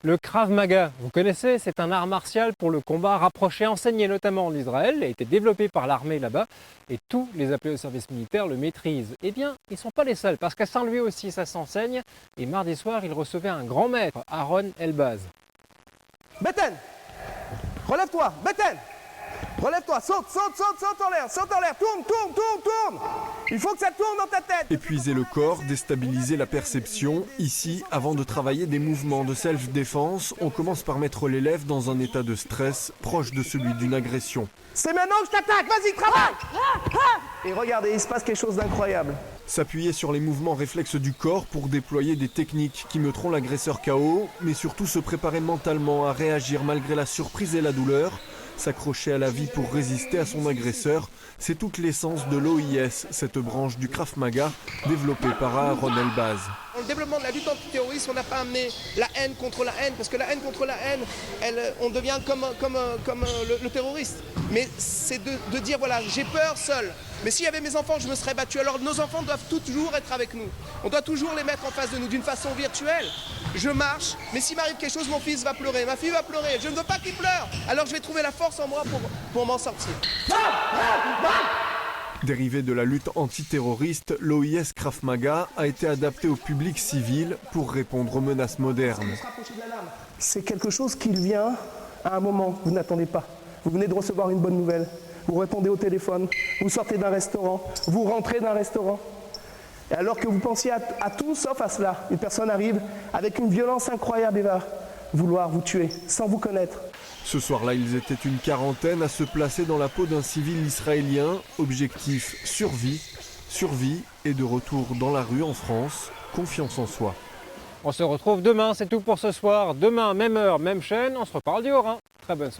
Le Krav Maga, vous connaissez, c'est un art martial pour le combat rapproché, enseigné notamment en Israël, il a été développé par l'armée là-bas et tous les appelés au service militaire le maîtrisent. Eh bien, ils ne sont pas les seuls, parce qu'à Saint-Louis aussi ça s'enseigne et mardi soir il recevait un grand maître, Aaron Elbaz. Beten, relève-toi, Beten, relève-toi, saute en l'air, tourne. Il faut que ça tourne dans ta tête. Épuiser le corps, déstabiliser la perception. Ici, avant de travailler des mouvements de self-défense, on commence par mettre l'élève dans un état de stress proche de celui d'une agression. C'est maintenant que je t'attaque, vas-y, travaille. Et regardez, il se passe quelque chose d'incroyable. S'appuyer sur les mouvements réflexes du corps pour déployer des techniques qui mettront l'agresseur KO, mais surtout se préparer mentalement à réagir malgré la surprise et la douleur. S'accrocher à la vie pour résister à son agresseur, c'est toute l'essence de l'OIS, cette branche du Krav Maga développée par Aaron Elbaz. Dans le développement de la lutte antiterroriste, on n'a pas amené la haine contre la haine, parce que la haine contre la haine, on devient comme le terroriste. Mais c'est de dire, voilà, j'ai peur seul. Mais s'il y avait mes enfants, je me serais battu. Alors nos enfants doivent toujours être avec nous. On doit toujours les mettre en face de nous d'une façon virtuelle. Je marche, mais s'il m'arrive quelque chose, mon fils va pleurer, ma fille va pleurer. Je ne veux pas qu'il pleure. Alors je vais trouver la force en moi pour m'en sortir. Dérivé de la lutte antiterroriste, l'OIS Krav Maga a été adapté au public civil pour répondre aux menaces modernes. C'est quelque chose qui vient à un moment que vous n'attendez pas. Vous venez de recevoir une bonne nouvelle. Vous répondez au téléphone, vous sortez d'un restaurant, vous rentrez d'un restaurant. Et alors que vous pensiez à tout sauf à cela, une personne arrive avec une violence incroyable et va vouloir vous tuer sans vous connaître. Ce soir-là, ils étaient une quarantaine à se placer dans la peau d'un civil israélien. Objectif survie et de retour dans la rue en France, confiance en soi. On se retrouve demain, c'est tout pour ce soir. Demain, même heure, même chaîne, on se reparle du Haut-Rhin. Très bonne soirée.